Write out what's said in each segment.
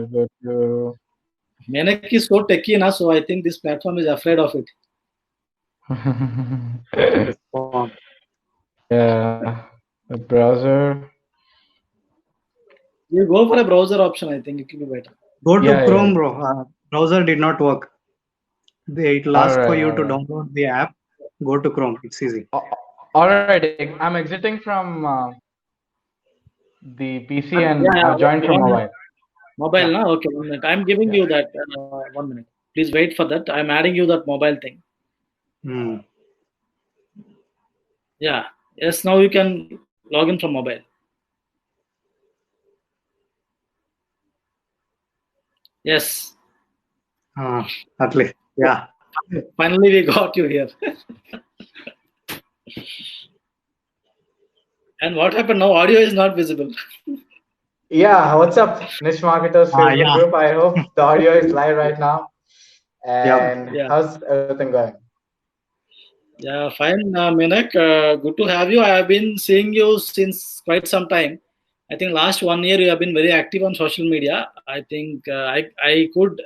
go to. Menak is so techy now, so I think this platform is afraid of it. Respond. Yeah, the browser. You go for a browser option, I think it will be better. Go to Yeah, Chrome, yeah. bro. Browser did not work. It'll All ask for right, you all to right. download the app. Go to Chrome. It's easy. All right. I'm exiting from the PC and Yeah, I've yeah, joined from one mobile. minute. Mobile, Yeah, na? Okay, 1 minute. I'm giving yeah. you that 1 minute. Please wait for that. I'm adding you that mobile thing. Hmm. Yeah. Yes, now you can log in from mobile. Yes. At least. Yeah. Finally, we got you here. And what happened now? Audio is not visible. Yeah, what's up, Niche Marketers Facebook Yeah. group? I hope the audio is live right now. Yep. And Yeah. how's everything going? Yeah, fine. Menak, good to have you. I have been seeing you since quite some time. I think last 1 year you have been very active on social media. I think I could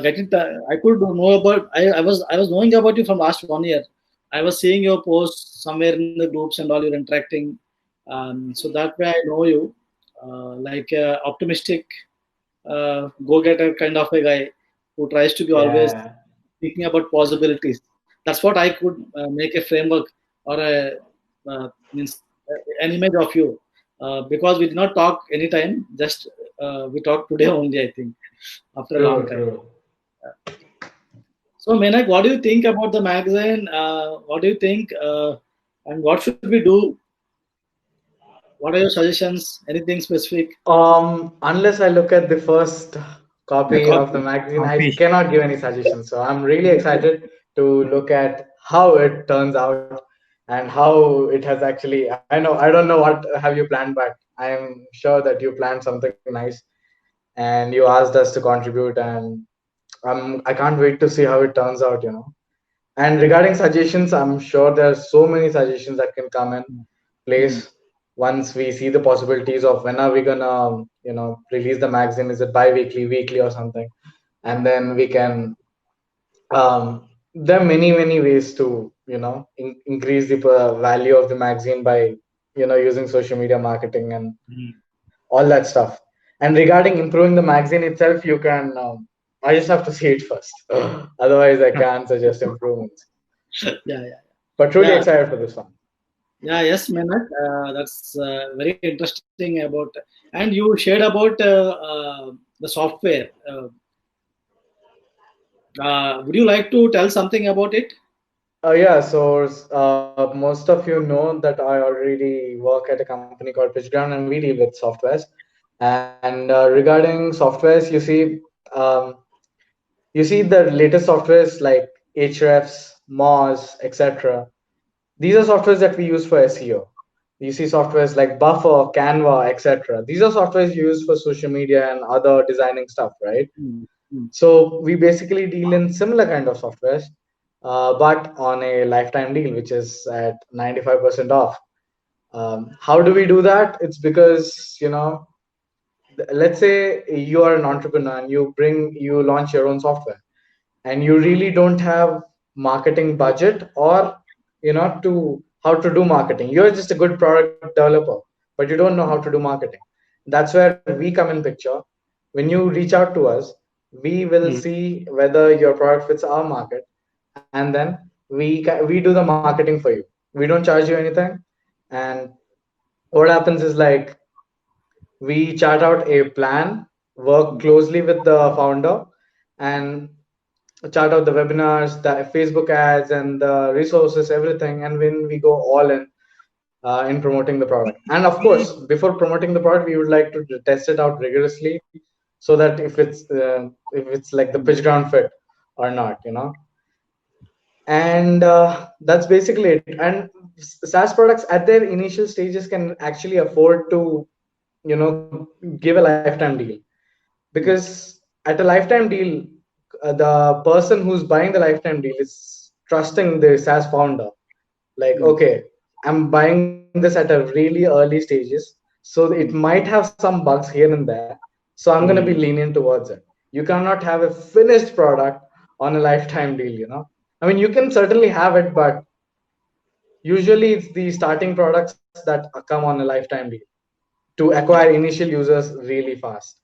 get it. I could know about. I was knowing about you from last 1 year. I was seeing your posts somewhere in the groups and all. You're interacting, so that way I know you, like optimistic, go-getter kind of a guy who tries to be always Yeah. thinking about possibilities. That's what I could make a framework or a means an image of you, because we did not talk anytime. Just we talked today only. I think after a long True, time. true. So, Menak, what do you think about the magazine? What do you think, and what should we do? What are your suggestions? Anything specific? Unless I look at the first copy of the Copy. magazine, I Copy. cannot give any suggestions. So I'm really excited to look at how it turns out and how it has actually. I don't know what have you planned, but I am sure that you planned something nice and you asked us to contribute, and I can't wait to see how it turns out. And regarding suggestions, I'm sure there are so many suggestions that can come in Mm. place once we see the possibilities of when are we gonna, release the magazine. Is it bi-weekly, weekly, or something? And then we can. There are many, many ways to, increase the value of the magazine by, using social media marketing and Mm. all that stuff. And regarding improving the magazine itself, you can. I just have to see it first. Otherwise, I can't suggest improvements. Yeah, yeah, But truly yeah, excited for this one. yeah. Yes, Menak. That's very interesting about. And you shared about the software. Would you like to tell something about it? Yeah, so most of you know that I already work at a company called PitchGround and we deal with softwares. And regarding softwares, you see the latest softwares like Ahrefs, Moz, etc. These are softwares that we use for SEO. You see softwares like Buffer, Canva, etc. These are softwares used for social media and other designing stuff, right? Mm. Mm. So we basically deal in similar kind of softwares, but on a lifetime deal, which is at 95% off. How do we do that? It's because, let's say you are an entrepreneur and you launch your own software and you really don't have marketing budget or, to how to do marketing. You're just a good product developer, but you don't know how to do marketing. That's where we come in picture. When you reach out to us, we will Hmm. see whether your product fits our market, and then we do the marketing for you. We don't charge you anything. And what happens is, like, we chart out a plan, work Mm. closely with the founder, and chart out the webinars, the Facebook ads, and the resources, everything. And when we go all in promoting the product, and of course, before promoting the product, we would like to test it out rigorously, so that if it's like the pitch ground fit or not. And that's basically it. And SaaS products at their initial stages can actually afford to, give a lifetime deal, Mm. because at a lifetime deal, the person who's buying the lifetime deal is trusting the SaaS founder. Like, Mm. okay, I'm buying this at a really early stages, so it might have some bugs here and there, So I'm going to be lenient towards it. You cannot have a finished product on a lifetime deal, I mean, you can certainly have it, but usually it's the starting products that come on a lifetime deal to acquire initial users really fast.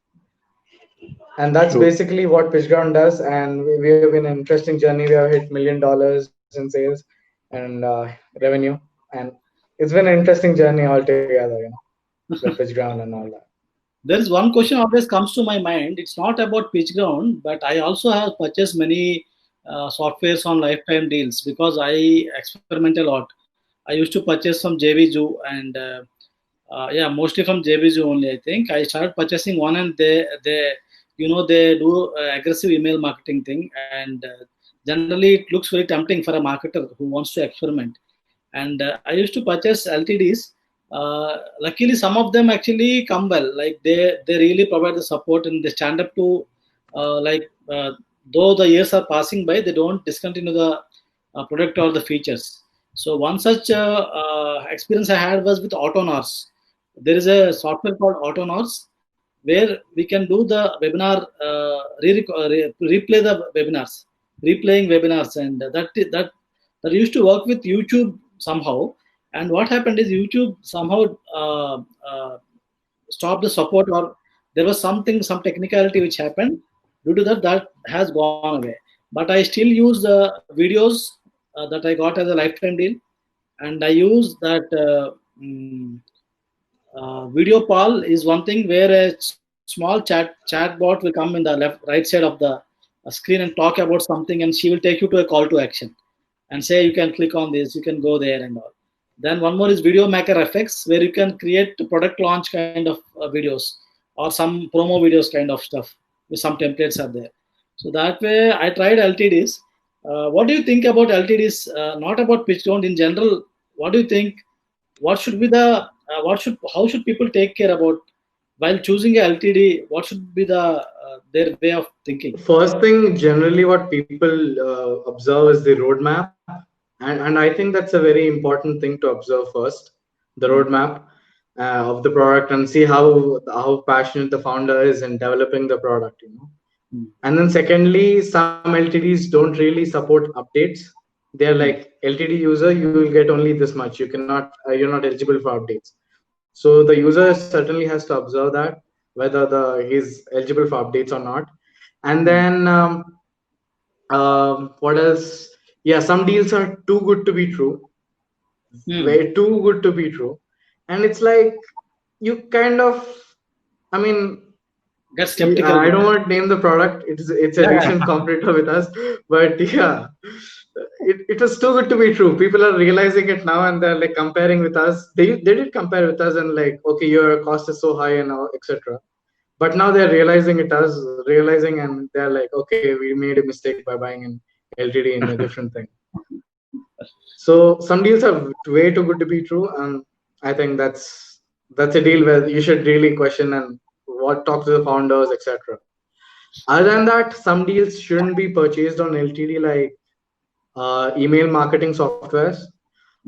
And that's True. basically what PitchGround does. And we have been an interesting journey. We have hit $1 million in sales and revenue. And it's been an interesting journey altogether, with PitchGround and all that. There is one question always comes to my mind. It's not about PitchGround, but I also have purchased many softwares on lifetime deals because I experiment a lot. I used to purchase from JVZoo and yeah, mostly from JVZoo only. I think I started purchasing one, and they do aggressive email marketing thing, and generally it looks very tempting for a marketer who wants to experiment. And I used to purchase LTDs. Luckily, some of them actually come well. Like they really provide the support and they stand up to though the years are passing by, they don't discontinue the product or the features. So one such experience I had was with Autonars. There is a software called Autonars where we can do the webinar, replay the webinars, replaying webinars, and that used to work with YouTube somehow. And what happened is YouTube somehow stopped the support, or there was some technicality which happened. Due to that has gone away. But I still use the videos that I got as a lifetime deal, and I use that video call is one thing where a small chat bot will come in the right side of the screen and talk about something, and she will take you to a call to action and say you can click on this, you can go there and all. Then one more is Video Maker FX, where you can create product launch kind of videos or some promo videos kind of stuff with some templates are there. So that way I tried LTDs. What do you think about LTDs? Not about PitchGround in general. What do you think? What should be the how should people take care about while choosing a LTD? What should be their way of thinking? First thing, generally, what people observe is the roadmap, and I think that's a very important thing to observe first, the roadmap of the product, and see how passionate the founder is in developing the product, And then secondly, some LTDs don't really support updates. They're like, LTD user, you will get only this much. You're not eligible for updates. So the user certainly has to observe that whether he's eligible for updates or not. And then what else? Yeah, some deals are too good to be true. Way too good to be true. And it's like you kind of, I mean, get skeptical. I don't want to name the product. It's a recent competitor with us, but yeah, it was too good to be true. People are realizing it now, and they're like comparing with us. They did compare with us, and like, okay, your cost is so high and etc. But now they're realizing, and they're like, okay, we made a mistake by buying an LTD in a different thing. So some deals are way too good to be true, and I think that's a deal where you should really question and talk to the founders, etc. Other than that, some deals shouldn't be purchased on LTD, like email marketing softwares.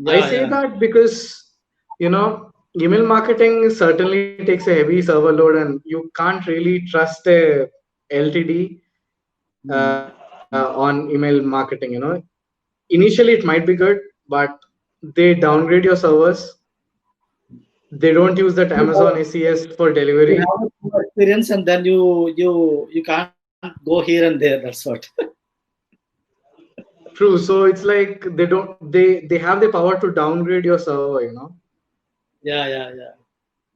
I say that because email marketing certainly takes a heavy server load, and you can't really trust a LTD on email marketing. Initially it might be good, but they downgrade your servers. They don't use that Amazon ACS for delivery. You have a experience, and then you can't go here and there. That's what. True. So it's like they have the power to downgrade your server. Yeah.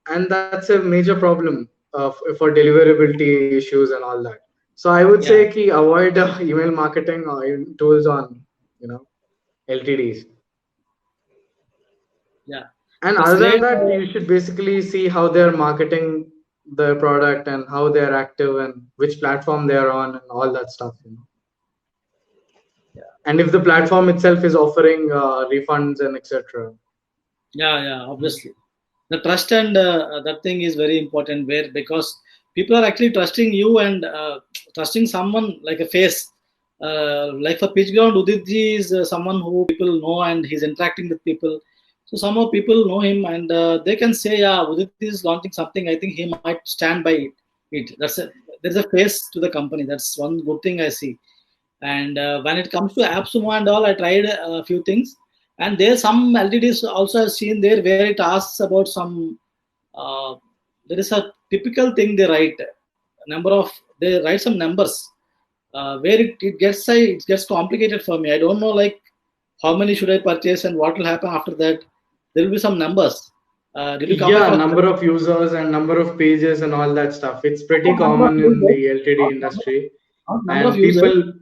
And that's a major problem for deliverability issues and all that. So I would say avoid email marketing or tools on LTDs. Yeah. And other than that, you should basically see how they're marketing the product and how they're active and which platform they're on and all that stuff. Yeah. And if the platform itself is offering refunds and etc. Yeah. Obviously, the trust and that thing is very important. Because people are actually trusting you and trusting someone like a face. Like for PitchGround, Uditji is someone who people know and he's interacting with people. So somehow people know him and they can say, yeah, Udit is launching something. I think he might stand by it. it. There's a face to the company. That's one good thing I see. And when it comes to AppSumo and all, I tried a few things, and there's some LTDs also I've seen there where it asks about some. There is a typical thing they write. They write some numbers where it gets complicated for me. I don't know like how many should I purchase and what will happen after that. There will be some numbers. Did you come Yeah, across number of users and number of pages and all that stuff. It's pretty not number of common in users, the LTD not, industry, not number of and users?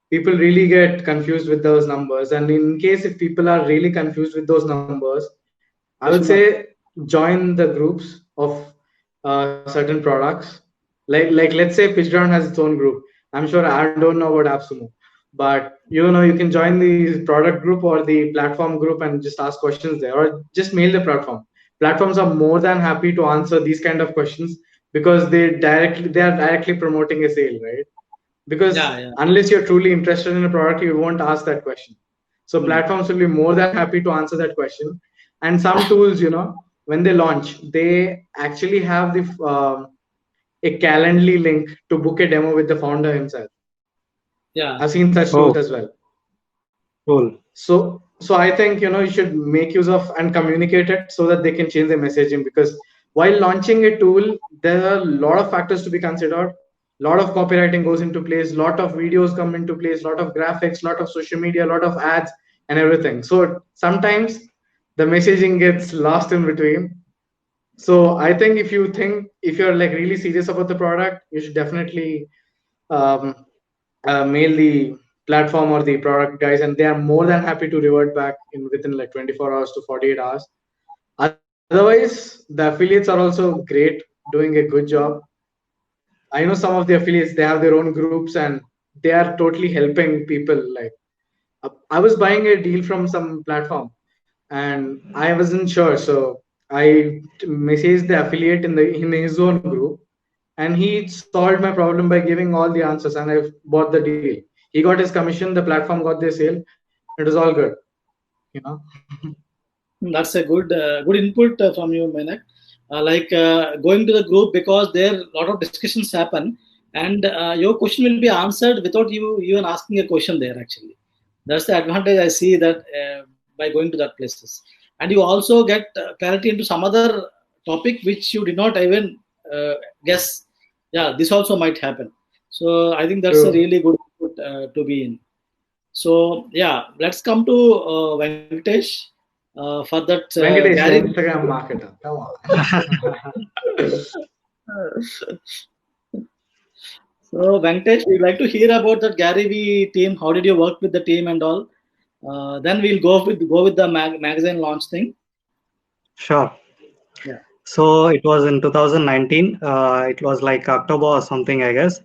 people really get confused with those numbers. And in case if people are really confused with those numbers, I They would should not. say join the groups of certain products. Like let's say PitchGround has its own group. I'm sure I don't know about AppSumo, but you can join the product group or the platform group and just ask questions there, or just mail the platform. Platforms are more than happy to answer these kind of questions because they are directly promoting a sale, right? Because Yeah, yeah. unless you're truly interested in a product, you won't ask that question. So Hmm. platforms will be more than happy to answer that question. And some tools, when they launch, they actually have a Calendly link to book a demo with the founder himself. Yeah. I've seen such tools Oh, as well. cool. So I think you should make use of and communicate it so that they can change their messaging, because while launching a tool, there are a lot of factors to be considered. A lot of copywriting goes into place, lot of videos come into place, lot of graphics, lot of social media, lot of ads and everything. So sometimes the messaging gets lost in between. So I think if you're like really serious about the product, you should definitely um, mail the platform or the product guys, and they are more than happy to revert back in within like 24 hours to 48 hours. Otherwise, the affiliates are also great, doing a good job. I know some of the affiliates, they have their own groups and they are totally helping people. Like I was buying a deal from some platform and I wasn't sure, so I messaged the affiliate in his own group, and he solved my problem by giving all the answers, and I bought the deal. He got his commission, the platform got their sale. It was all good, you know. That's a good input from you, Menak. Going to the group, because there a lot of discussions happen, and your question will be answered without you even asking a question there. Actually, that's the advantage I see that by going to that places, and you also get clarity into some other topic which you did not even guess. Yeah, this also might happen. So I think that's a True. really good input to be in. So yeah, let's come to Venkatesh for that Venkatesh, the Gary. Instagram marketer. Come on. So Venkatesh, we'd like to hear about that Gary V team. How did you work with the team and all? Then we'll go with the magazine launch thing. Sure. Yeah. So it was in 2019. It was like October or something, I guess.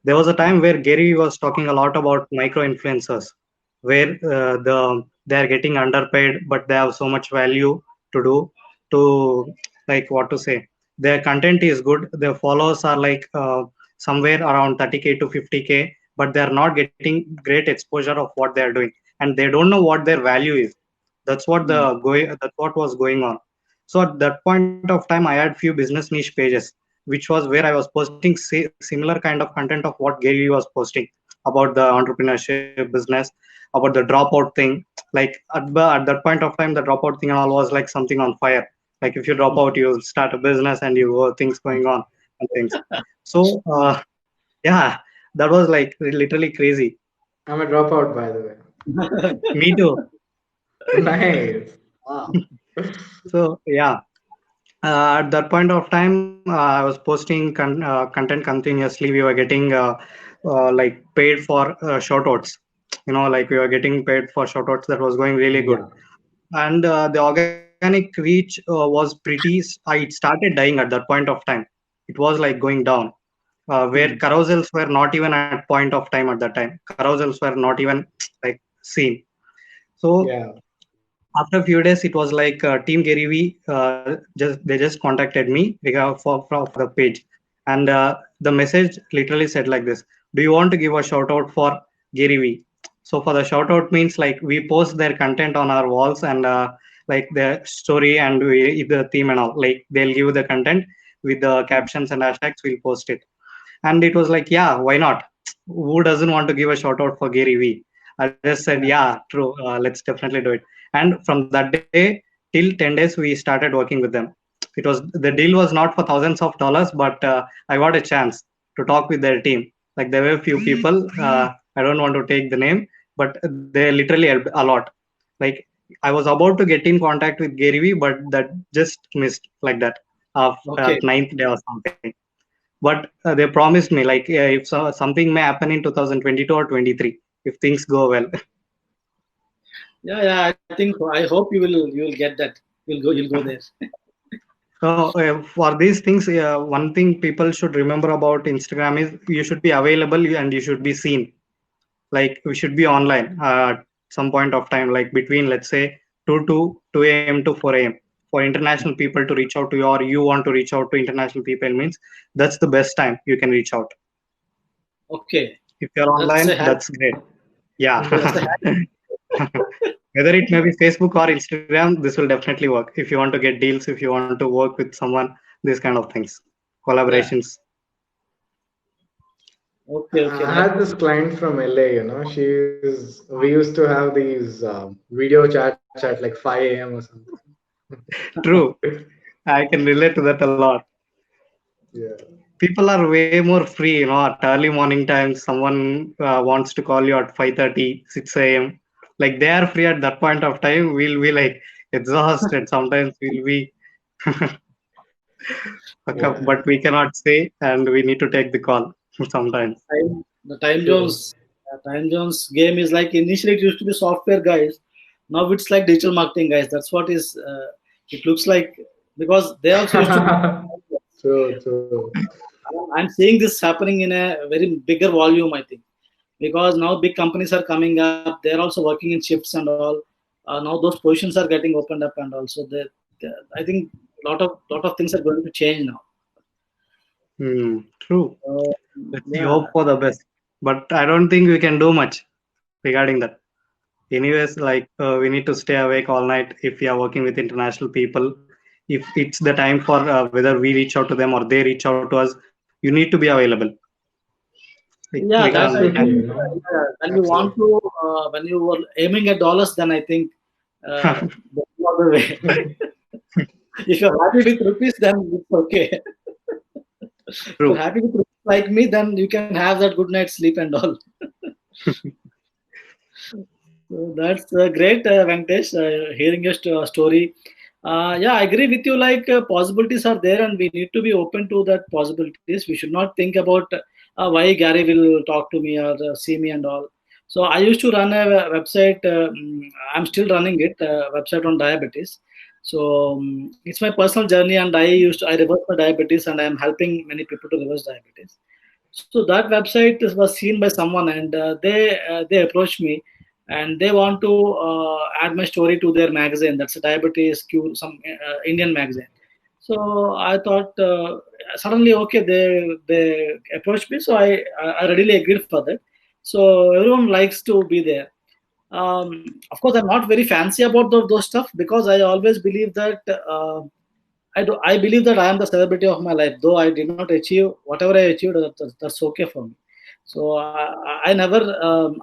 There was a time where Gary was talking a lot about micro influencers, where they are getting underpaid, but they have so much value to do to, like, what to say. Their content is good. Their followers are like somewhere around 30K to 50K, but they are not getting great exposure of what they are doing, and they don't know what their value is. That's what was going on. So at that point of time, I had few business niche pages, which was where I was posting similar kind of content of what Gary was posting about the entrepreneurship business, about the dropout thing. Like at that point of time, the dropout thing and all was like something on fire. Like if you drop out, you start a business and you things going on and things. So yeah, that was like literally crazy. I'm a dropout, by the Me too. way. Nice. Wow. So yeah, at that point of time, I was posting content continuously. We were getting like paid for shoutouts. Like we were getting paid for shoutouts. That was going really good, Yeah. and the organic reach was pretty. It started dying at that point of time. It was like going down, where Hmm. carousels were not even at point of time at that time. Carousels were not even like seen. So Yeah. after a few days, it was like Team Gary V. They just contacted me for the page, and the message literally said like this: "Do you want to give a shout out for Gary V?" So for the shout out means like we post their content on our walls and like their story and the theme and all. Like they'll give the content. with the captions and hashtags, we'll post it. And it was like, yeah, why not? Who doesn't want to give a shout out for Gary Vee? I just said, yeah, true. Let's definitely do it. And from that day till 10 days, we started working with them. The deal was not for thousands of dollars, but I got a chance to talk with their team. Like there were a few people. I don't want to take the name, but they literally helped a lot. Like I was about to get in contact with Gary Vee, but that just missed like that Okay. ninth day or something. But they promised me like if something may happen in 2022 or 23 if things go well. Yeah. I think I hope you will get that. You'll go there. So for these things, one thing people should remember about Instagram is you should be available and you should be seen. Like we should be online at some point of time, like between let's say 2 a.m. to 4 a.m. For international people to reach out to you, or you want to reach out to international people, means that's the best time you can reach out. Okay. If you're online, that's great. Yeah. Whether it may be Facebook or Instagram, this will definitely work. If you want to get deals, if you want to work with someone, these kind of things, collaborations. Okay. I had this client from LA, we used to have these video chats at like 5 a.m. or something. True. I can relate to that a lot. Yeah. People are way more free, at early morning times. Someone wants to call you at 5:30, 6 a.m. Like they are free at that point of time. We'll be like exhausted. Sometimes we'll be, but we cannot say, and we need to take the call sometimes. The time zones game is like initially it used to be software guys. Now it's like digital marketing guys. That's what is. It looks like because they also used to. True. I'm seeing this happening in a very bigger volume, I think, because now big companies are coming up. They're also working in shifts and all. Now those positions are getting opened up, and also I think lot of things are going to change now. True. Let's hope for the best, but I don't think we can do much regarding that. Anyways, like we need to stay awake all night if we are working with international people. If it's the time for whether we reach out to them or they reach out to us, you need to be available. Yeah, that's I think when you want to when you were aiming at dollars, then I think that's the other way. If you're happy with rupees, then it's okay. If you're happy with rupees like me, then you can have that good night's sleep and all. So that's great, Venkatesh, hearing your story. Yeah, I agree with you. Like possibilities are there, and we need to be open to that possibilities. We should not think about why Gary will talk to me or see me and all. So I used to run a website. I'm still running it. Website on diabetes. So it's my personal journey, and I reversed my diabetes, and I'm helping many people to reverse diabetes. So that website was seen by someone, and they approached me, and they want to add my story to their magazine. That's a diabetes Q, some Indian magazine. So I thought suddenly, okay, they approached me, so I readily agreed for that. So everyone likes to be there. Of course, I'm not very fancy about those stuff because I always believe that. I believe that I am the celebrity of my life. Though I did not achieve whatever I achieved, that's okay for me. So I never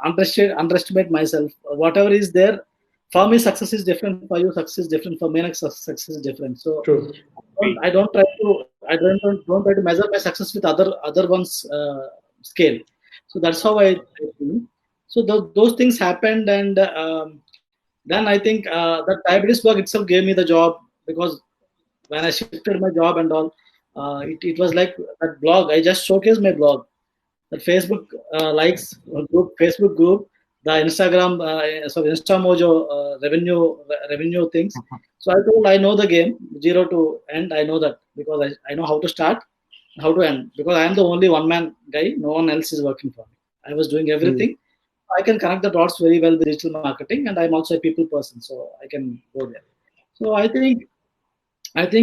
underestimate myself. Whatever is there, for me, success is different. For you, success is different. For me, success is different. So True. I don't try to measure my success with other one's scale. So that's how I think. So those things happened, and then I think that diabetes blog itself gave me the job because when I shifted my job and all, it was like that blog. I just showcased my blog. The Facebook likes group, Facebook group, the Instagram, InstaMojo revenue things. So I told I know the game, zero to end. I know that because I know how to start, how to end. Because I am the only one man guy. No one else is working for me. I was doing everything. I can connect the dots very well with digital marketing, and I'm also a people person, so I can go there. So I think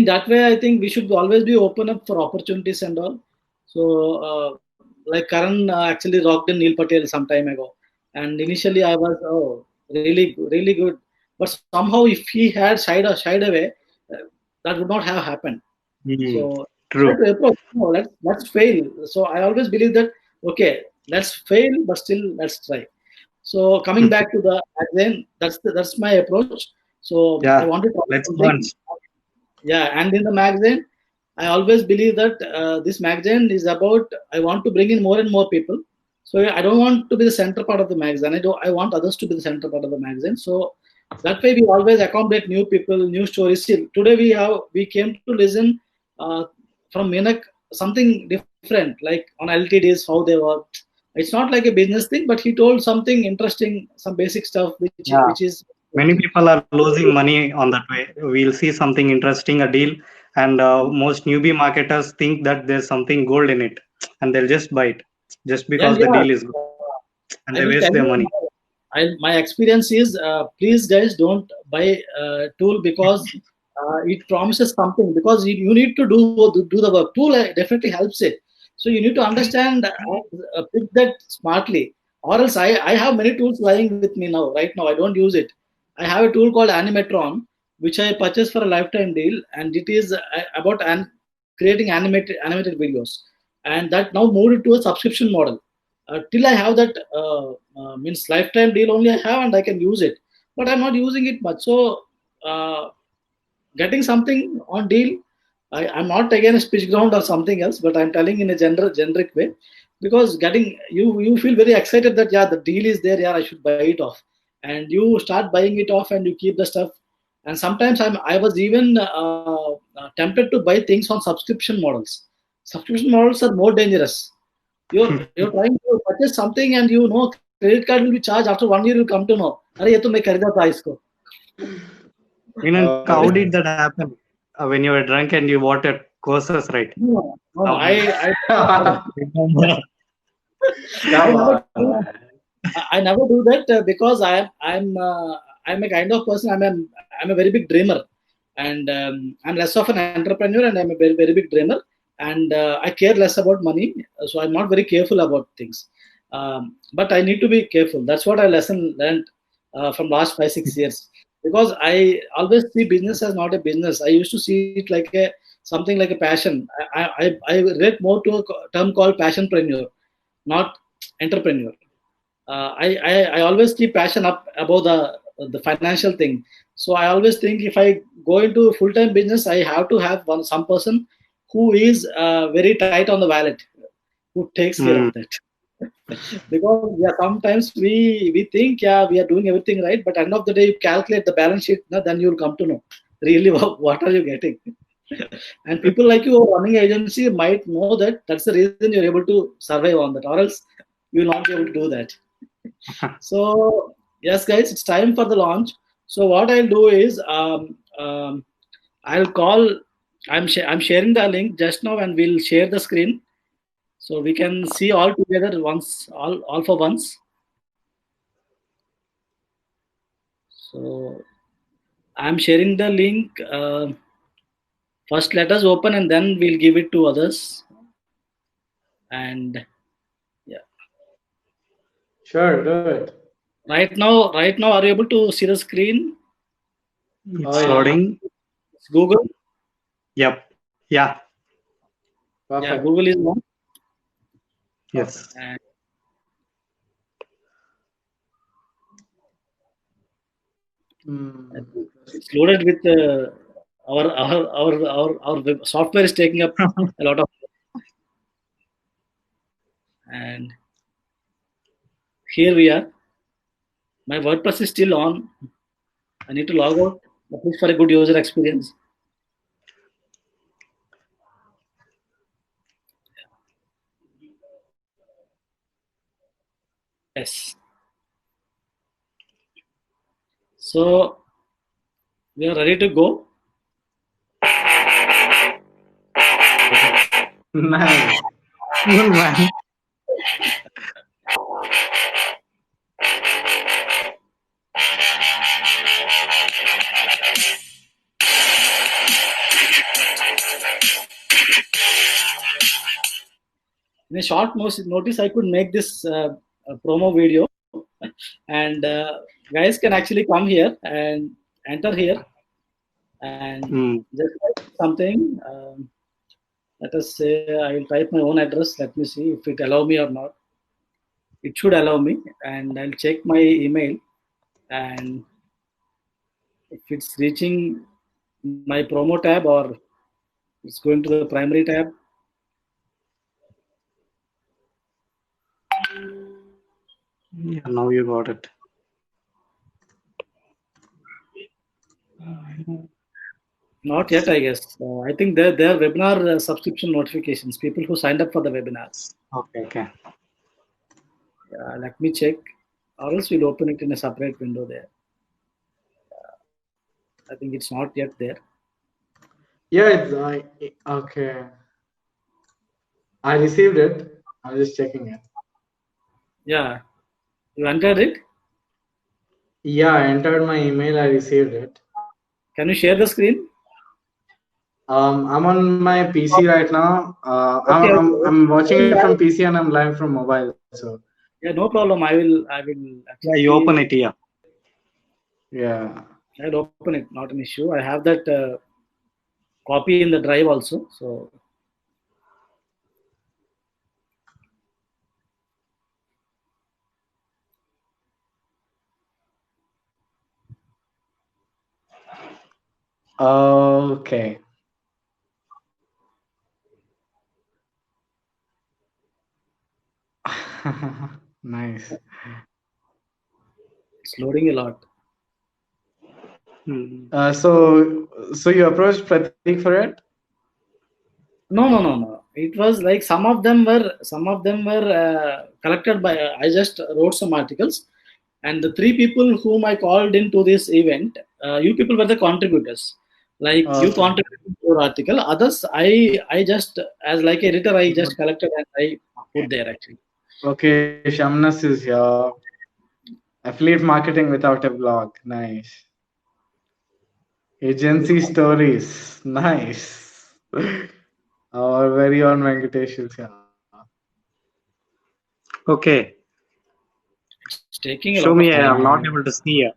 that way, I think we should always be open up for opportunities and all. So, like Karan actually rocked in Neil Patel some time ago, and initially I was really good, but somehow if he had shied away, that would not have happened. So True. to approach. No, let's fail. So I always believe that okay, let's fail, but still let's try. So coming back to the magazine, that's my approach. So I Yeah. wanted to talk Let's something. launch. Yeah, and in the magazine, I always believe that this magazine is about. I want to bring in more and more people. So I don't want to be the center part of the magazine. I want others to be the center part of the magazine. So that way we always accommodate new people, new stories. See, today we came to listen from Minak something different, like on LTDs how they work. It's not like a business thing, but he told something interesting, some basic stuff Yeah. which is Many people are losing money on that way. We'll see something interesting, a deal, and most newbie marketers think that there's something gold in it, and they'll just buy it just and because the yeah. deal is good, and I they will waste tell their you, money. my experience is please guys don't buy tool because it promises something because you need to do the work. Tool definitely helps it. So you need to understand pick that smartly. Or else I have many tools lying with me now. Right now I don't use it. I have a tool called Animatron which I purchased for a lifetime deal, and it is about creating animated videos, and that now moved to a subscription model. Till I have that means lifetime deal only I have and I can use it, but I'm not using it much. So uh, getting something on deal, I'm not against pitch ground or something else, but I'm telling in a generic way because getting you feel very excited that yeah the deal is there, yeah I should buy it off, and you start buying it off and you keep the stuff. And sometimes I was even tempted to buy things on subscription models. Subscription models are more dangerous. You're trying to purchase something and you know credit card will be charged after 1 year. You come to know, अरे ये तो मैं खरीदा था इसको. Minanka, how Okay. did that happen? When you were drunk and you bought a courses, right? No, Um, I Come never on, do, man. I never do that because I'm a kind of person. I'm a very big dreamer, and I'm less of an entrepreneur, and I'm a very big dreamer, and I care less about money, so I'm not very careful about things. But I need to be careful. That's what I learned from last 5 6 years, because I always see business as not a business. I used to see it like a something like a passion. I relate more to a term called passionpreneur, not entrepreneur. I always keep passion up above the financial thing. So I always think if I go into full time business, I have to have some person who is very tight on the wallet, who takes care of mm, that. Because yeah, sometimes we think yeah we are doing everything right, but end of the day you calculate the balance sheet, no, then you'll come to know really what are you getting. And people like you who are running agency might know that that's the reason you're able to survive on that, or else you'll not be able to do that. So yes, guys, it's time for the launch. So what I'll do is I'll call. I'm sharing the link just now, and we'll share the screen so we can see all together once, all for once. So I'm sharing the link. First, let us open, and then we'll give it to others. And yeah, Sure, do it. right now, are you able to see the screen? it's Oh yeah, loading. It's Google. Yep. Yeah. Yeah, perfect. Google is one. Yes. And I Hmm. think it's loaded with our software is taking up a lot of, and here we are. My WordPress is still on. I need to log out at least for a good user experience. Yes. So we are ready to go. Nice. Cool, man. In a short notice, I could make this promo video, and guys can actually come here and enter here and Mm. just write something. Let us say I will type my own address. Let me see if it allow me or not. It should allow me, and I'll check my email, and if it's reaching my promo tab or it's going to the primary tab. Yeah, now you got it. Not yet, I guess. I think they're webinar subscription notifications. People who signed up for the webinar. Okay. Let me check, or else we'll open it in a separate window there. I think it's not yet there. Yeah, okay. I received it. I'm just checking it. Yeah, you entered it. Yeah, I entered my email. I received it. Can you share the screen? I'm on my PC right now. Okay. I'm watching it from PC and I'm live from mobile. So Yeah, no problem. I will Yeah, you open it here. yeah. I'll open it. Not an issue. I have that copy in the drive also. So Okay. Nice. it's loading a lot. So you approached Pratik for it? No. It was like some of them were collected by. I just wrote some articles, and the three people whom I called into this event, you people were the contributors. Like you Okay. contributed to your article. Others, I just as like editor, I just collected and I put there actually. Okay, Shamnas is here. Affiliate marketing without a blog. Nice. Agency stories. Nice. Our very own Venkatesh is here. Okay. It's taking a Show lot me. of time. I'm not able to see it.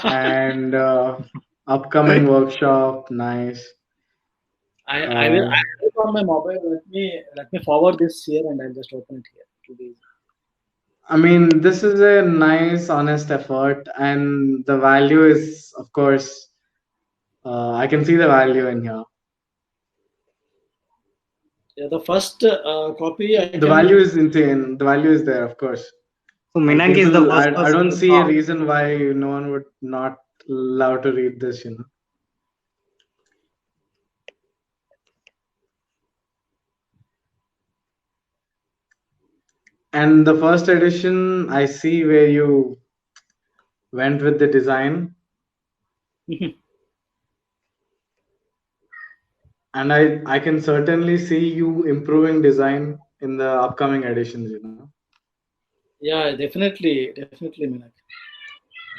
And upcoming workshop. Nice. I will do it on my mobile. Let me forward this here and I'll just open it here. It will be easy. I mean, this is a nice, honest effort, and the value is, of course, I can see the value in here. Yeah, the first copy I The can. value is insane. The value is there, of course. So Like Minank is the people, first I don't person. see a reason why no one would not love to read this. And the first edition, I see where you went with the design, and I can certainly see you improving design in the upcoming editions. Yeah, definitely, Minak.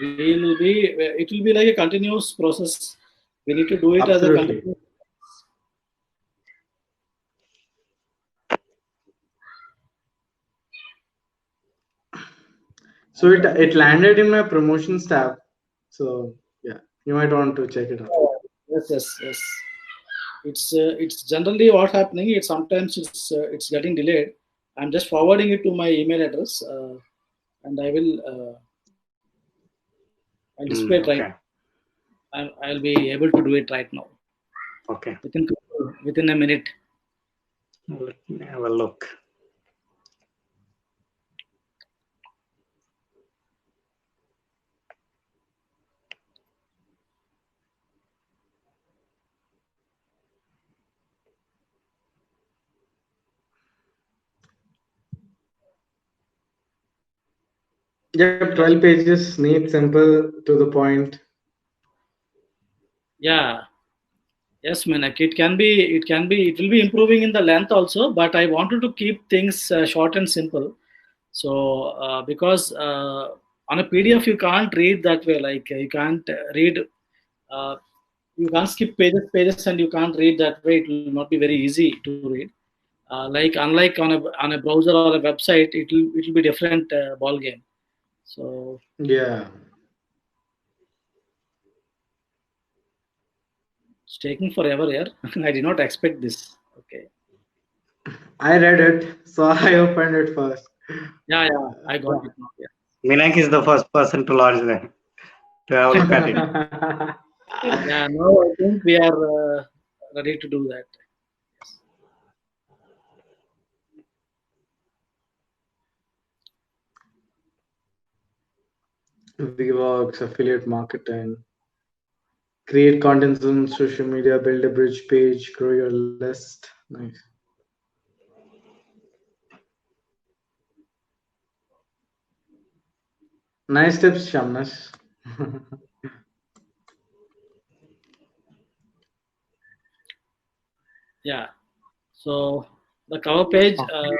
It will be like a continuous process. We need to do it as a Absolutely. continuous. So it landed in my promotions tab. So yeah, you might want to check it out. Yes. It's generally what happening. It sometimes it's getting delayed. I'm just forwarding it to my email address, and I'll display it right. Okay. I'll be able to do it right now. Okay. Within a minute. Let me have a look. Yep, 12 pages, neat, simple, to the point. Yeah. Yes, Manak. It will be improving in the length also, but I wanted to keep things short and simple. So because on a PDF you can't read that way. Like you can't read, uh, you can't skip pages, and you can't read that way. It will not be very easy to read. Like unlike on a browser or a website, it will be different ball game. So Yeah. It's taking forever here. I did not expect this. Okay. I read it, so I opened it first. Yeah, yeah. I got it now. Yeah. Minak is the first person to launch them, to have a look at it. Yeah. Now I think we are ready to do that. Yes. VWorks, affiliate marketing, create content on social media, build a bridge page, grow your list. Nice. Nice tips, Shamnas. Yeah. So the cover page, I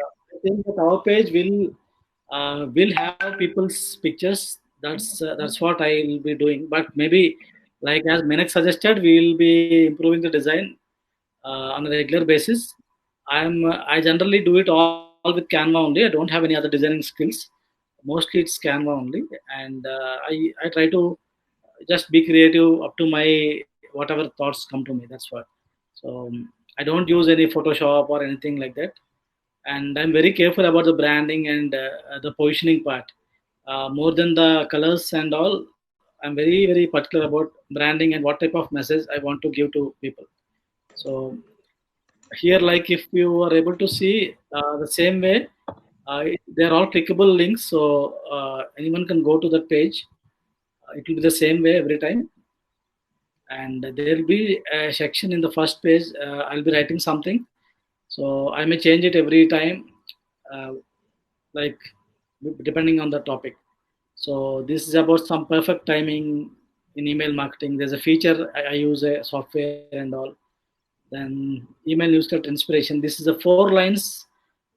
think the cover page will have people's pictures. That's what I will be doing. But maybe, like as Menak suggested, we will be improving the design on a regular basis. I generally do it all with Canva only. I don't have any other designing skills. Mostly it's Canva only, and I try to just be creative up to my whatever thoughts come to me. That's what. So I don't use any Photoshop or anything like that, and I'm very careful about the branding and the positioning part. More than the colors and all, I'm very particular about branding and what type of message I want to give to people. So here, like if you are able to see the same way, they're all clickable links, so anyone can go to that page. It will be the same way every time, and there will be a section in the first page. I'll be writing something, so I may change it every time, uh, like depending on the topic. So this is about some perfect timing in email marketing. There's a feature I use a software and all. Then email newsletter inspiration. This is the 4 lines.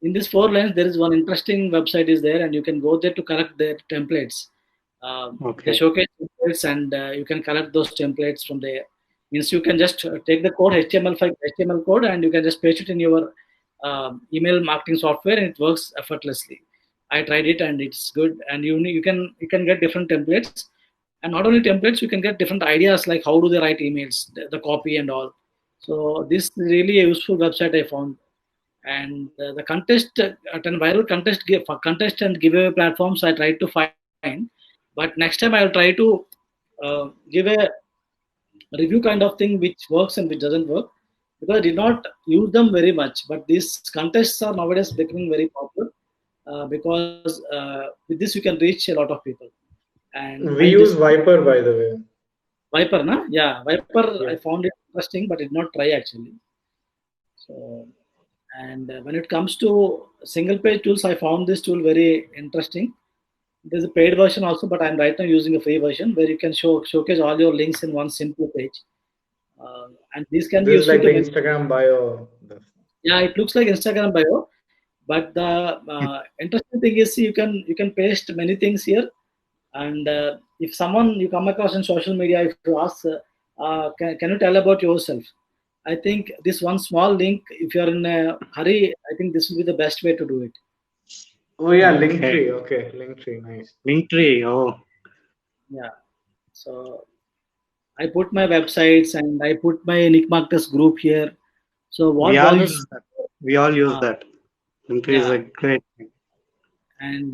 In these 4 lines, there is one interesting website is there, and you can go there to collect their templates. They Okay. showcase templates, and you can collect those templates from there. Means you can just take the code HTML5 HTML code, and you can just paste it in your email marketing software, and it works effortlessly. I tried it, and it's good. And you can get different templates, and not only templates, you can get different ideas like how do they write emails, the copy and all. So this is really a useful website I found. And the contest, and viral contest and giveaway platforms I tried to find, but next time I'll try to give a review kind of thing which works and which doesn't work, because I did not use them very much. But these contests are nowadays becoming very popular because with this you can reach a lot of people. And We I use just Viper, by the way. Viper, na? Yeah, Viper. I Yeah. found it interesting, but did not try actually. So, and when it comes to single page tools, I found this tool very interesting. There's a paid version also, but I'm right now using a free version where you can showcase all your links in one simple page. And these can be This is useful like to the many. Instagram bio. Yeah, it looks like Instagram bio, but the interesting thing is you can paste many things here. And if someone you come across in social media, if you ask, can you tell about yourself? I think this one small link, if you're in a hurry, I think this will be the best way to do it. Oh yeah, Okay. Linktree. Okay, Linktree. Nice. Linktree. Oh, Yeah. So I put my websites and I put my Nick Marcus group here. So we what all was use that. We all use uh, that. Linktree is yeah, a great thing. and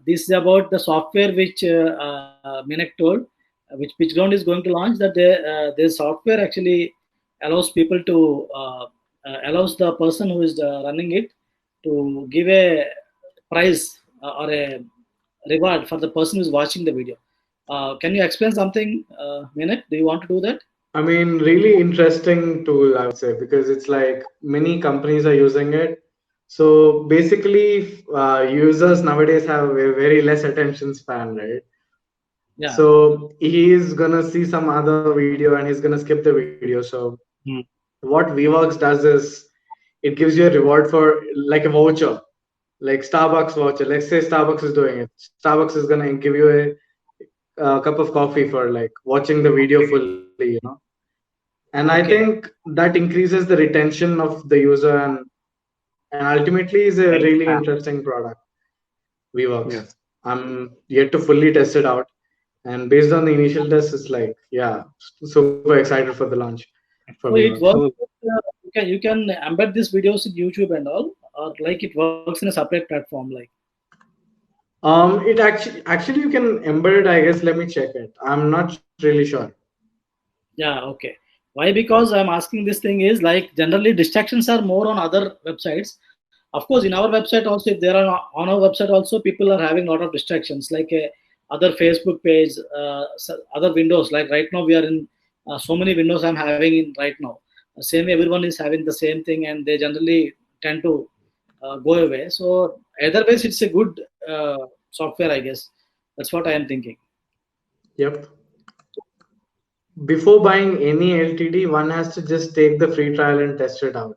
this is about the software which Minek told, which Pitchground is going to launch. That their software actually allows people to allows the person who is running it to give a prize or a reward for the person who is watching the video. Can you explain something, Minek? Do you want to do that? I mean, really interesting tool, I would say, because it's like many companies are using it. So basically, users nowadays have a very less attention span, right? Yeah. So he is gonna see some other video and he's gonna skip the video. So Hmm. what VWorks does is it gives you a reward for like a voucher, like Starbucks voucher. Let's say Starbucks is doing it. Starbucks is gonna give you a cup of coffee for like watching the video fully. And I Okay. think that increases the retention of the user and ultimately is a really Expand. interesting product. VWorks. Yes. I'm yet to fully test it out. And based on the initial test, it's like, yeah, super excited for the launch. So it works. You can embed these videos in YouTube and all, or like it works in a separate platform. Like It actually you can embed it, I guess. Let me check it. I'm not really sure. yeah, okay. Why? Because I'm asking this thing is like generally distractions are more on other websites. Of course, in our website also, if there are on our website also, people are having a lot of distractions like other Facebook page, other windows. Like right now, we are in so many windows I'm having in right now. Same way, everyone is having the same thing, and they generally tend to go away. So either ways, it's a good software, I guess. That's what I am thinking. Yep. Before buying any LTD, one has to just take the free trial and test it out.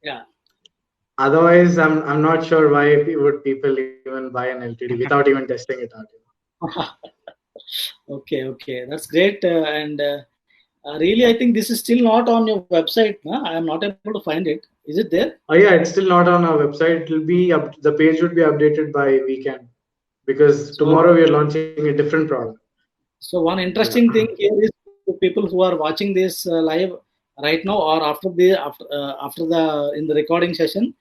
Yeah. Otherwise, I'm not sure why would people even buy an LTD without even testing it out. Okay, that's great. And really, I think this is still not on your website. Huh? I am not able to find it. Is it there? Oh yeah, it's still not on our website. It'll be up. The page would be updated by weekend because tomorrow we are launching a different product. So one interesting thing here is to people who are watching this live right now or after the in the recording session.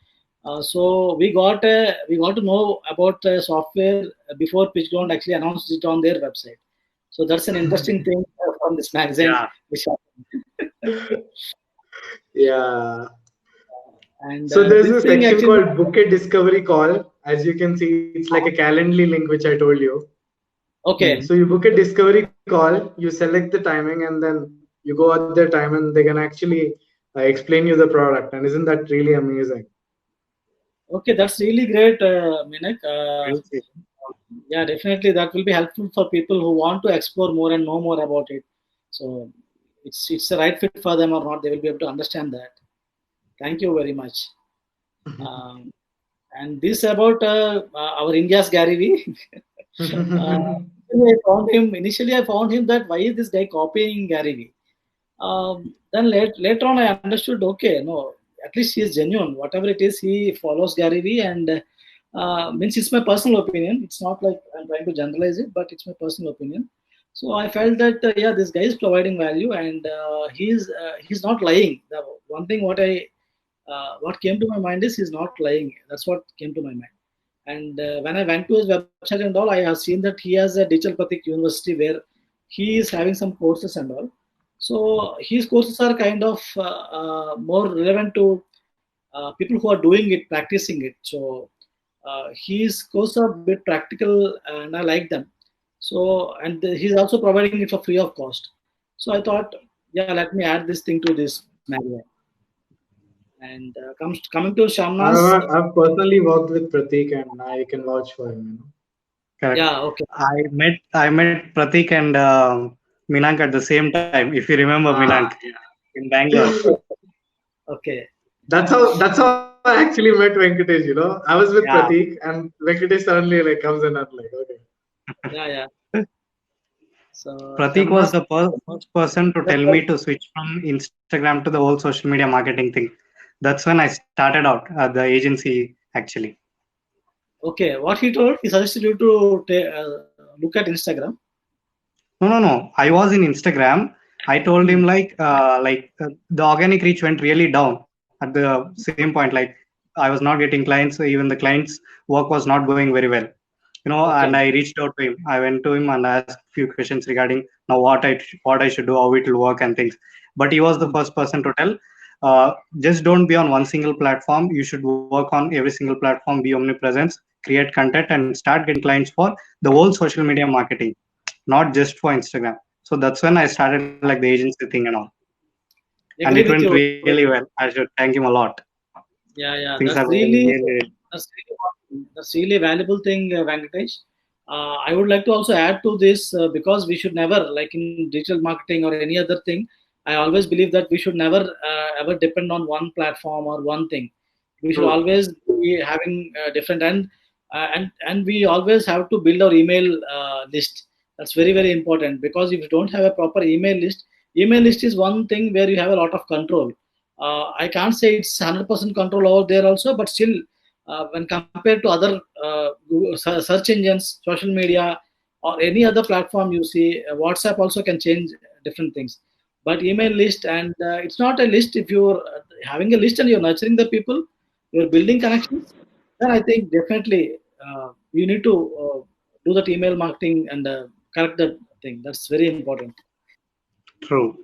So we got to know about software before PitchGround actually announced it on their website. So that's an interesting thing from this magazine. Yeah. And so there's a section actually, called Bouquet Discovery Call. As you can see, it's like a Calendly link, which I told you. Okay. So you book a discovery call, you select the timing, and then you go at their time, and they can actually explain you the product. And isn't that really amazing? Okay, that's really great, Minak. Yeah, definitely that will be helpful for people who want to explore more and know more about it. So it's the right fit for them or not, they will be able to understand that. Thank you very much. And this about our India's Gary Vee. Initially I found him that why is this guy copying Gary Vee? Then later on I understood, okay, no, at least he is genuine. Whatever it is, he follows Gary Vee, and means it's my personal opinion. It's not like I'm trying to generalize it, but it's my personal opinion. So I felt that yeah, this guy is providing value, and he's not lying. The one thing what came to my mind is he's not lying. That's what came to my mind. And when I went to his website and all, I have seen that he has a Digital Pratik University where he is having some courses and all. So his courses are kind of more relevant to people who are doing it, practicing it. So his courses are a bit practical, and I like them. So and he's also providing it for free of cost. So I thought, yeah, let me add this thing to this magazine. And coming to Shamnas, I've personally worked with Pratik, and I can vouch for him. Correct. Yeah, okay. I met Pratik and Minank at the same time. If you remember Minank in Bangalore. Okay. That's how I actually met Venkatesh. I was with Pratik, and Venkatesh suddenly comes in and okay. Yeah. So Pratik was the first person to tell me to switch from Instagram to the whole social media marketing thing. That's when I started out at the agency, actually. Okay, what he told, he suggested you to look at Instagram. No. I was in Instagram. I told him the organic reach went really down at the same point. Like I was not getting clients, so even the clients' work was not going very well. And I reached out to him. I went to him and asked a few questions regarding now what I should do, how it will work and things. But he was the first person to tell, just don't be on one single platform. You should work on every single platform, be omnipresent, create content, and start getting clients for the whole social media marketing, not just for Instagram. So that's when I started like the agency thing and all. And it went really well. I should thank him a lot. Yeah. That's really a valuable thing, Venkatesh. I would like to also add to this because we should never, like in digital marketing or any other thing, I always believe that we should never ever depend on one platform or one thing. We should always be having different and we always have to build our email list. That's very, very important, because if you don't have a proper email list is one thing where you have a lot of control. I can't say it's 100% control over there also, but still, when compared to other search engines, social media, or any other platform, you see WhatsApp also can change different things. But email list, and it's not a list. If you're having a list and you're nurturing the people, you're building connections, then I think definitely you need to do that email marketing and correct that thing. That's very important. True.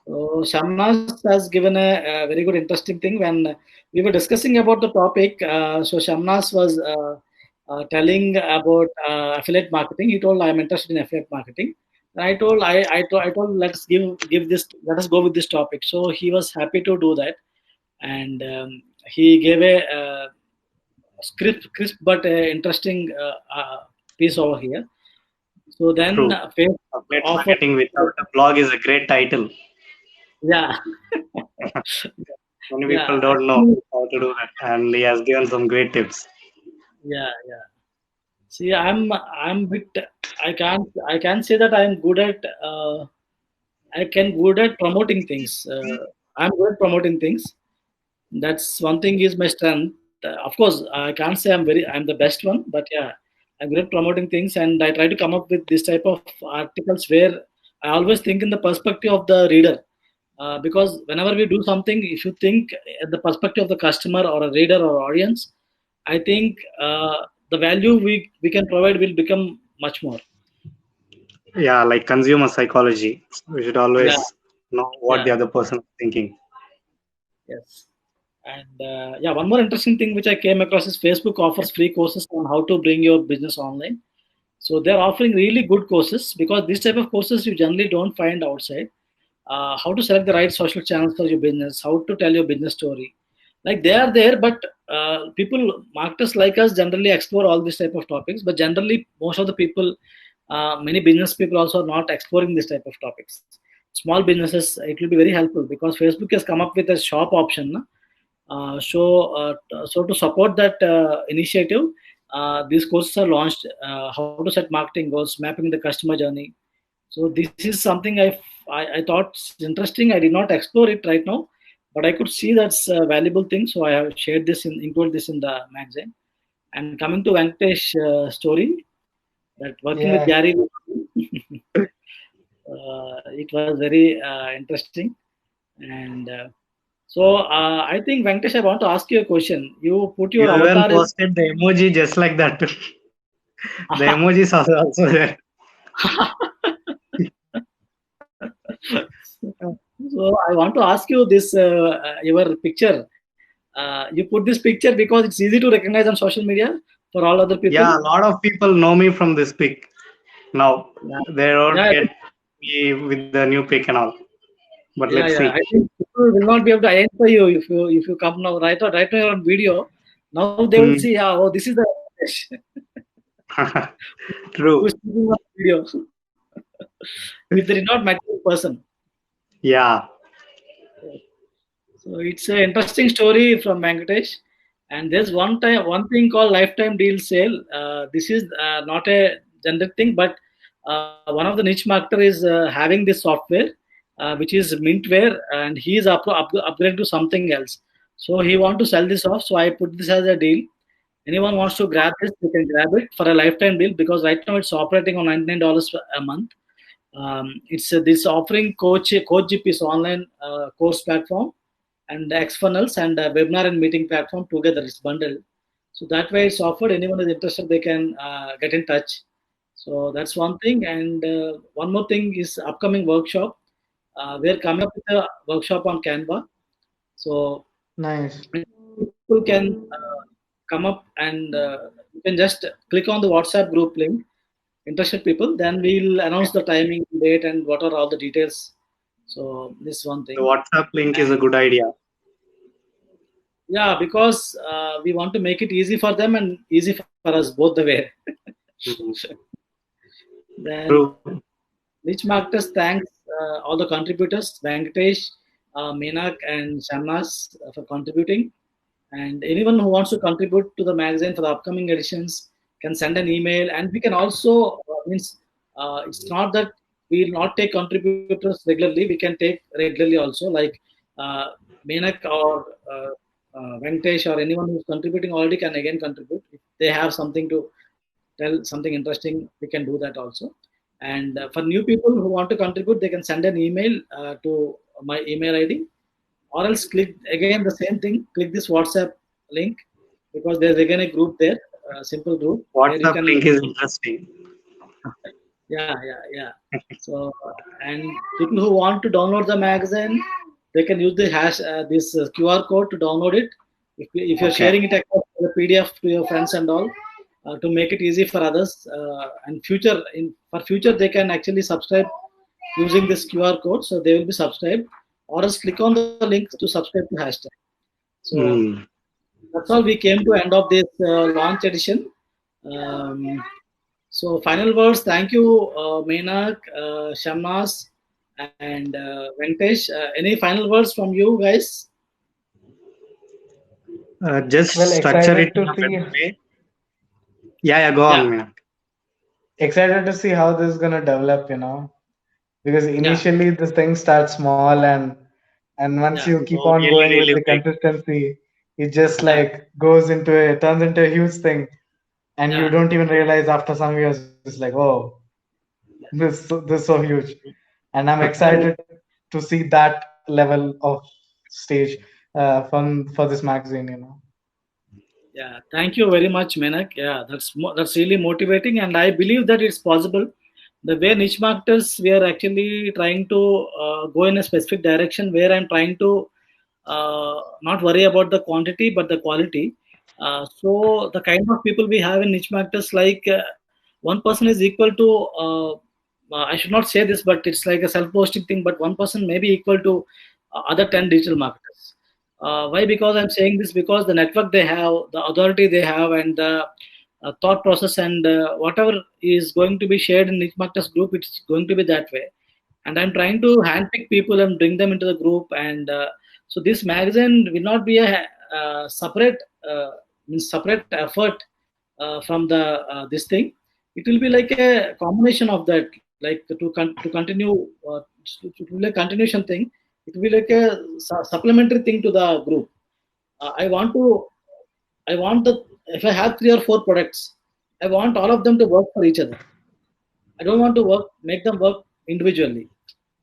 So Shamnas has given a very good interesting thing when we were discussing about the topic. So Shamnas was telling about affiliate marketing. He told I'm interested in affiliate marketing. And I told let us go with this topic. So he was happy to do that, and he gave a crisp but interesting piece over here. So then True. Facebook Affiliate offered, marketing without a blog is a great title. yeah, Many yeah, people don't know actually, how to do that, and he has given some great tips. yeah, yeah. See, I'm bit. I can't say that I'm good at. I can good at promoting things. I'm good at promoting things. That's one thing is my strength. Of course, I can't say I'm the best one, but yeah, I'm good at promoting things, and I try to come up with this type of articles where I always think in the perspective of the reader. Because whenever we do something, if you think at the perspective of the customer or a reader or audience, I think the value we can provide will become much more. Yeah, like consumer psychology. We should Yeah, always know what yeah, the other person is thinking. yes. And yeah, one more interesting thing which I came across is Facebook offers free courses on how to bring your business online. So they're offering really good courses because this type of courses you generally don't find outside. How to select the right social channels for your business, how to tell your business story. Like they are there, but people, marketers like us, generally explore all these type of topics. But generally, most of the people, many business people also are not exploring this type of topics. Small businesses, it will be very helpful because Facebook has come up with a shop option. Na? So to support that initiative, these courses are launched. How to set marketing goals, mapping the customer journey. So this is something I thought is interesting. I did not explore it right now, but I could see that's a valuable thing. So I have shared this include this in the magazine. And coming to Venkatesh story, that working with Yeah. Gary, it was very interesting. And I think Venkatesh, I want to ask you a question. You put You your even avatar as posted the emoji just like that. The emojis are also there. so I want to ask you this your picture. You put this picture because it's easy to recognize on social media for all other people. Yeah, a lot of people know me from this pic now. Yeah, They don't yeah, get me with the new pic and all. But yeah, let's yeah. see. I think people will not be able to identify you if you come now right now you're on video. Now they will Hmm. see, yeah, oh, this is the who is True. speaking on video. If they did not match the person. Yeah. So it's an interesting story from Venkatesh. And there's one thing called lifetime deal sale. This is not a generic thing, but one of the niche marketer is having this software, which is Mintware, and he is upgraded to something else. So he want to sell this off. So I put this as a deal. Anyone wants to grab this, they can grab it for a lifetime deal because right now it's operating on $99 a month. It's this offering Coach GP's online course platform and Xfunnels and webinar and meeting platform together. It's bundled. So that way it's offered. Anyone is interested, they can get in touch. So that's one thing. And one more thing is upcoming workshop. We're coming up with a workshop on Canva. So Nice. people can come up and you can just click on the WhatsApp group link, interested people, then we'll announce the timing, date, and what are all the details. So this one The thing. WhatsApp link is a And good idea. yeah, because we want to make it easy for them and easy for us both the way. Mhm. Then True. Rich Marketers thanks all the contributors, Venkatesh, Meenak, and Shamnas for contributing. And anyone who wants to contribute to the magazine for the upcoming editions can send an email. And we can also, it's not that we will not take contributors regularly, we can take regularly also, like uh, Meenak or Venkatesh or anyone who's contributing already can again contribute. If they have something to tell, something interesting, we can do that also. And for new people who want to contribute, they can send an email to my email ID, or else click again the same thing. Click this WhatsApp link, because there's again a group there, a simple group where you WhatsApp can. link is interesting. Yeah. So, and people who want to download the magazine, they can use the this QR code to download it. If you're Okay. sharing it across the PDF to your friends and all, to make it easy for others, and for future they can actually subscribe using this QR code, so they will be subscribed, or else click on the link to subscribe to hashtag. So that's all. We came to end of this launch edition. Um, so final words. Thank you, Menak, Shamnas, and Venkatesh. Any final words from you guys? Just Well, structure excited it in to a see. better way. Yeah, go Yeah, on, Meena. Excited to see how this is gonna develop. Because yeah, initially this thing starts small, and once yeah, you keep Oh, on really, going with really the big. consistency, it just yeah, like turns into a huge thing, and you yeah. don't even realize after some years it's like, oh, this is so huge. And I'm excited to see that level of stage for this magazine. Yeah, thank you very much, Menak. Yeah, that's really motivating, and I believe that it's possible. The way niche marketers, we are actually trying to go in a specific direction where I'm trying to not worry about the quantity but the quality. So the kind of people we have in niche marketers, like one person is equal to. I should not say this, but it's like a self-boasting thing. But one person may be equal to other 10 digital marketers. Why? Because I'm saying this because the network they have, the authority they have, and the thought process, and whatever is going to be shared in niche marketers group, it's going to be that way. And I'm trying to handpick people and bring them into the group. And so this magazine will not be a separate separate effort from the this thing. It will be like a combination of that, like to continue. It will be a continuation thing. It will be like a supplementary thing to the group. I want to. I want the if I have 3 or 4 products, I want all of them to work for each other. I don't want to make them work individually.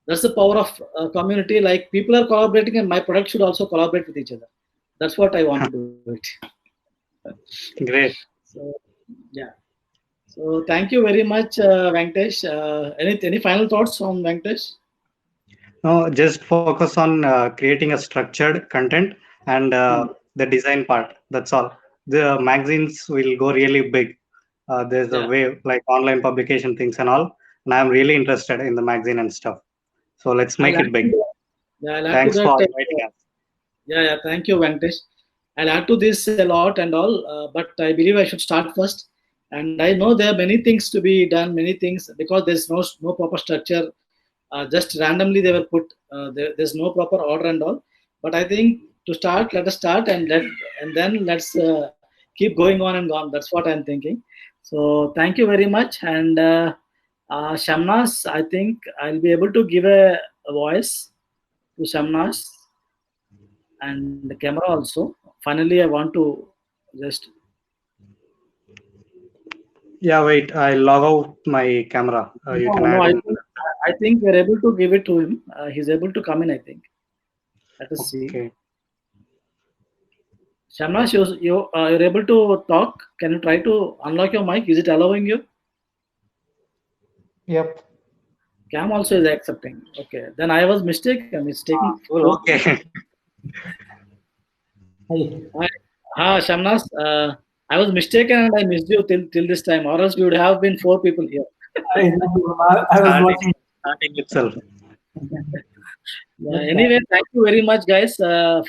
That's the power of community. Like people are collaborating, and my product should also collaborate with each other. That's what I want to do it. Great. So yeah. So thank you very much, Venkatesh. Any final thoughts on Venkatesh? No, just focus on creating a structured content and the design part. That's all. The magazines will go really big. There's a Yeah. way like online publication things and all. And I'm really interested in the magazine and stuff. So let's I'll make add it big. to, yeah, I'll add to Thanks that. for inviting us. Yeah. Thank you, Venkatesh. I'll add to this a lot and all, but I believe I should start first. And I know there are many things to be done, many things, because there's no proper structure. Just randomly they were put. There's no proper order and all. But I think to start, let us start, and then let's keep going on and on. That's what I'm thinking. So thank you very much. And Shamnas, I think I'll be able to give a voice to Shamnas and the camera also. Finally, I want to just. Yeah, wait. I log out my camera. You can No, add in. I think we're able to give it to him. He's able to come in, I think. Let us see. Okay. Shamnas, you're able to talk. Can you try to unlock your mic? Is it allowing you? Yep. Cam also is accepting. Okay, then I was mistaken. It's taking. Okay. Shamnas, I was mistaken and I missed you till this time, or else we would have been 4 people here. I was watching. Starting itself. Anyway, thank you very much, guys, for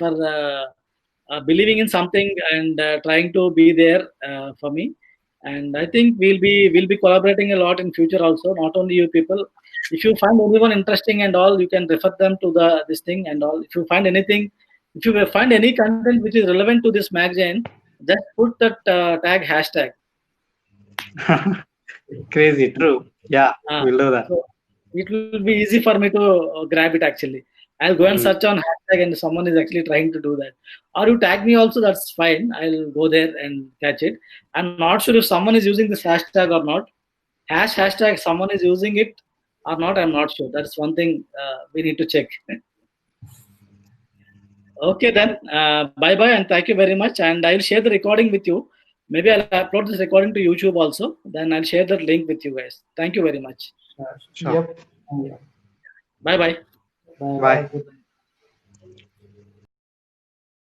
believing in something and trying to be there for me. And I think we'll be collaborating a lot in future also. Not only you people. If you find anyone interesting and all, you can refer them to this thing and all. If you find anything, if you find any content which is relevant to this magazine, just put that tag hashtag. Crazy, true. Yeah, we'll do that. So it will be easy for me to grab it actually. I'll go and search on hashtag and someone is actually trying to do that. Or you tag me also, that's fine. I'll go there and catch it. I'm not sure if someone is using this hashtag or not. hashtag someone is using it or not, I'm not sure. That's one thing we need to check. Okay, then bye bye and thank you very much. And I'll share the recording with you. Maybe I'll upload this recording to YouTube also. Then I'll share the link with you guys. Thank you very much. Sure. Yep. Yeah. Bye bye. Bye. Bye.